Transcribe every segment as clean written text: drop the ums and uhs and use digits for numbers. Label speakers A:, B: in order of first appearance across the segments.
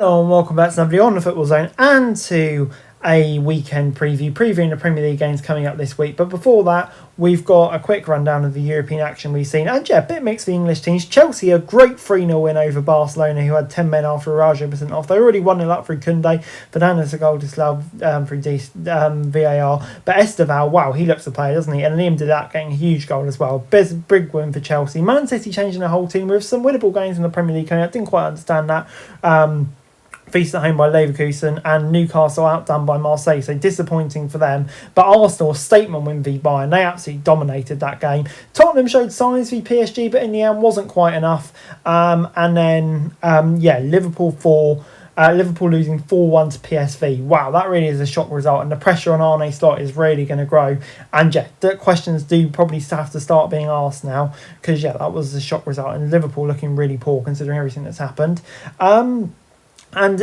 A: Hello and welcome back to somebody on the Football Zone and to a weekend previewing the Premier League games coming up this week. But before that, we've got a quick rundown of the European action we've seen. And yeah, a bit mixed for the English teams. Chelsea, a great 3-0 win over Barcelona, who had 10 men after Raja was sent off. They already 1-0 up through Koundé, Fernandes a goal disallowed through VAR. But Esteval, wow, he looks the player, doesn't he? And Liam Didac getting a huge goal as well. Big win for Chelsea. Man City changing the whole team with some winnable games in the Premier League. I didn't quite understand that. Feasted at home by Leverkusen, and Newcastle outdone by Marseille, so disappointing for them. But Arsenal, statement win v Bayern, they absolutely dominated that game. Tottenham showed signs v PSG, but in the end wasn't quite enough. Liverpool losing 4-1 to PSV. Wow, that really is a shock result, and the pressure on Arne Slot is really going to grow. And yeah, the questions do probably have to start being asked now, because yeah, that was a shock result, and Liverpool looking really poor considering everything that's happened. And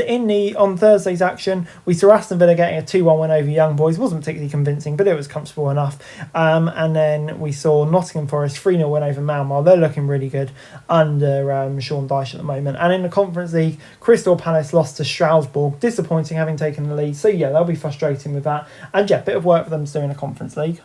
A: on Thursday's action, we saw Aston Villa getting a 2-1 win over Young Boys. Wasn't particularly convincing, but it was comfortable enough. And then we saw Nottingham Forest 3-0 win over Malmö. They're looking really good under Sean Dyche at the moment. And in the Conference League, Crystal Palace lost to Strasbourg. Disappointing, having taken the lead. So yeah, they'll be frustrating with that. And yeah, a bit of work for them to do in the Conference League.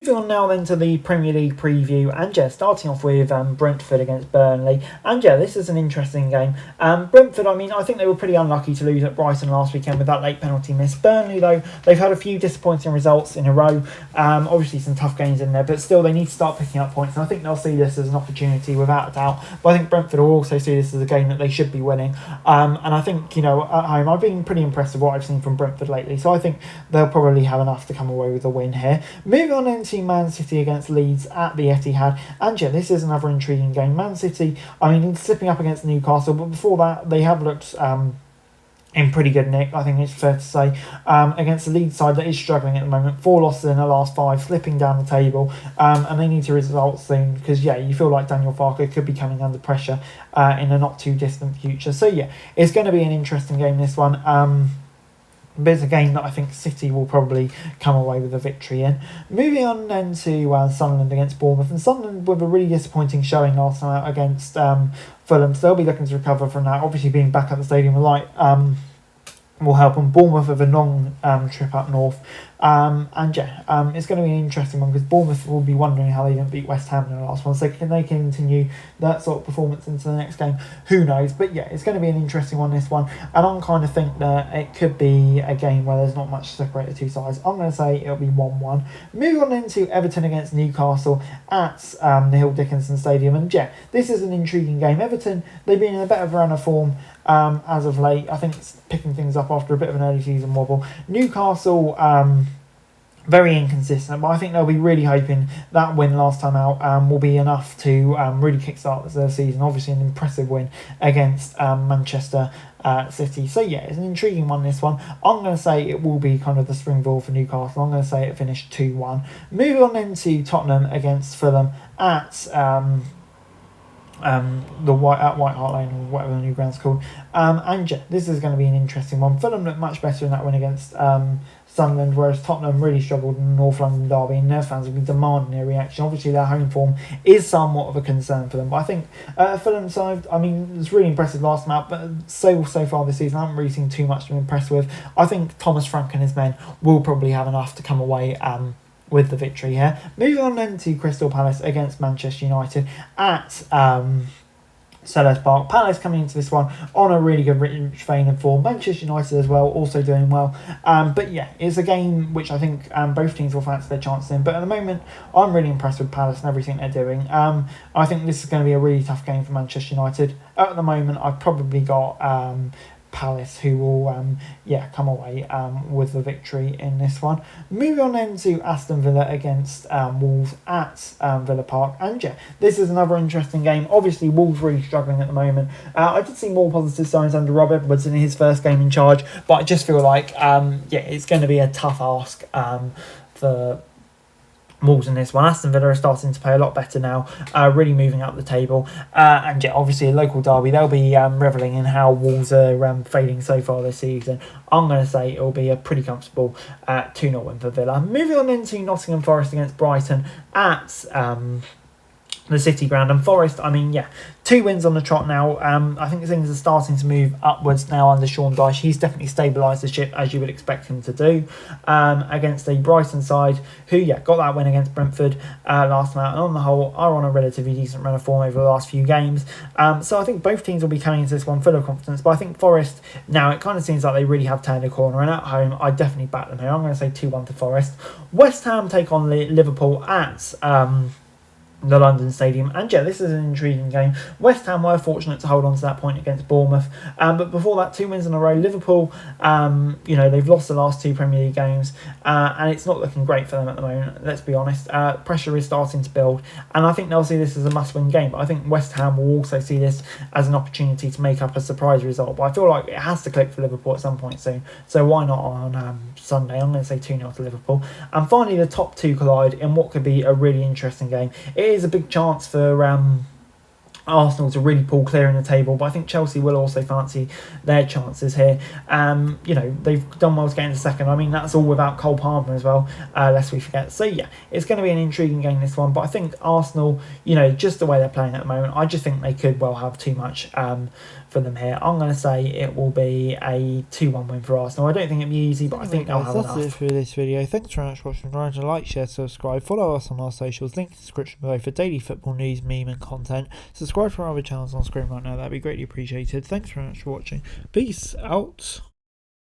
A: Moving on now then to the Premier League preview, and yeah, starting off with Brentford against Burnley. And yeah, this is an interesting game. Brentford, I think they were pretty unlucky to lose at Brighton last weekend with that late penalty miss. Burnley, though, they've had a few disappointing results in a row. Obviously some tough games in there, but still they need to start picking up points, and I think they'll see this as an opportunity without a doubt. But I think Brentford will also see this as a game that they should be winning. And I think, at home, I've been pretty impressed with what I've seen from Brentford lately, so I think they'll probably have enough to come away with a win here. Moving on into Man City against Leeds at the Etihad, and yeah, this is another intriguing game. Man City, slipping up against Newcastle, but before that they have looked in pretty good nick, I think it's fair to say, against the Leeds side that is struggling at the moment. 4 losses in the last 5, slipping down the table, and they need to result soon, because yeah, you feel like Daniel Farke could be coming under pressure in a not too distant future. So yeah, it's going to be an interesting game, this one. But it's a game that I think City will probably come away with a victory in. Moving on then to Sunderland against Bournemouth. And Sunderland with a really disappointing showing last night against Fulham. So they'll be looking to recover from that. Obviously being back at the Stadium of Light will help them. Bournemouth with a long trip up north. It's going to be an interesting one, because Bournemouth will be wondering how they didn't beat West Ham in the last one. So can they continue that sort of performance into the next game? Who knows? But yeah, it's going to be an interesting one, this one. And I kind of think that it could be a game where there's not much to separate the two sides. I'm going to say it'll be 1-1. Moving on into Everton against Newcastle at the Hill Dickinson Stadium. And yeah, this is an intriguing game. Everton, they've been in a better run of form as of late. I think it's picking things up after a bit of an early season wobble. Newcastle, very inconsistent, but I think they'll be really hoping that win last time out will be enough to really kickstart the season. Obviously an impressive win against Manchester City. So yeah, it's an intriguing one, this one. I'm going to say it will be kind of the springboard for Newcastle. I'm going to say it finished 2-1. Moving on into Tottenham against Fulham at White Hart Lane, or whatever the new ground's called. And yeah, this is going to be an interesting one. Fulham looked much better in that win against Sunderland, whereas Tottenham really struggled in the North London derby, and their fans will be demanding their reaction. Obviously their home form is somewhat of a concern for them, but I think Fulham side, it was really impressive last time out, but so far this season I haven't really seen too much to be impressed with. I think Thomas Frank and his men will probably have enough to come away with the victory here. Moving on then to Crystal Palace against Manchester United at Selhurst Park. Palace coming into this one on a really good rich vein of form. Manchester United as well, also doing well. But yeah, it's a game which I think both teams will fancy their chances in. But at the moment, I'm really impressed with Palace and everything they're doing. I think this is going to be a really tough game for Manchester United. At the moment, I've probably got Palace, who will come away with the victory in this one. Moving on then to Aston Villa against Wolves at Villa Park, and yeah, this is another interesting game. Obviously Wolves really struggling at the moment. I did see more positive signs under Rob Edwards in his first game in charge, but I just feel like it's going to be a tough ask for Wolves in this one. Aston Villa are starting to play a lot better now, really moving up the table, and yeah, obviously a local derby. They'll be revelling in how Wolves are fading so far this season. I'm going to say it'll be a pretty comfortable 2-0 win for Villa. Moving on into Nottingham Forest against Brighton at the City ground. And Forest, I mean, yeah, 2 wins on the trot now. I think things are starting to move upwards now under Sean Dyche. He's definitely stabilised the ship, as you would expect him to do, against a Brighton side who, yeah, got that win against Brentford last night, and on the whole are on a relatively decent run of form over the last few games. So I think both teams will be coming into this one full of confidence, but I think Forest, now it kind of seems like they really have turned a corner, and at home I definitely back them here. I'm going to say 2-1 to Forest. West Ham take on Liverpool at the London Stadium, and yeah, this is an intriguing game. West Ham were fortunate to hold on to that point against Bournemouth, but before that, 2 wins in a row. Liverpool, they've lost the last 2 Premier League games, and it's not looking great for them at the moment, let's be honest. Pressure is starting to build, and I think they'll see this as a must-win game, but I think West Ham will also see this as an opportunity to make up a surprise result, but I feel like it has to click for Liverpool at some point soon, so why not on Sunday? I'm going to say 2-0 to Liverpool. And finally, the top 2 collide in what could be a really interesting game. It is a big chance for Arsenal to really pull clear in the table, but I think Chelsea will also fancy their chances here. They've done well to get into second. I mean, that's all without Cole Palmer as well, lest we forget. So yeah, it's going to be an intriguing game, this one, but I think Arsenal, just the way they're playing at the moment, I just think they could well have too much for them here. I'm going to say it will be a 2-1 win for Arsenal. I don't think it'll be easy, but I think they'll have enough.
B: That's it for this video. Thanks very much for watching. Remember to like, share, subscribe, follow us on our socials, link in the description below for daily football news, meme and content. Subscribe to our other channels on screen right now, that'd be greatly appreciated. Thanks very much for watching. Peace out.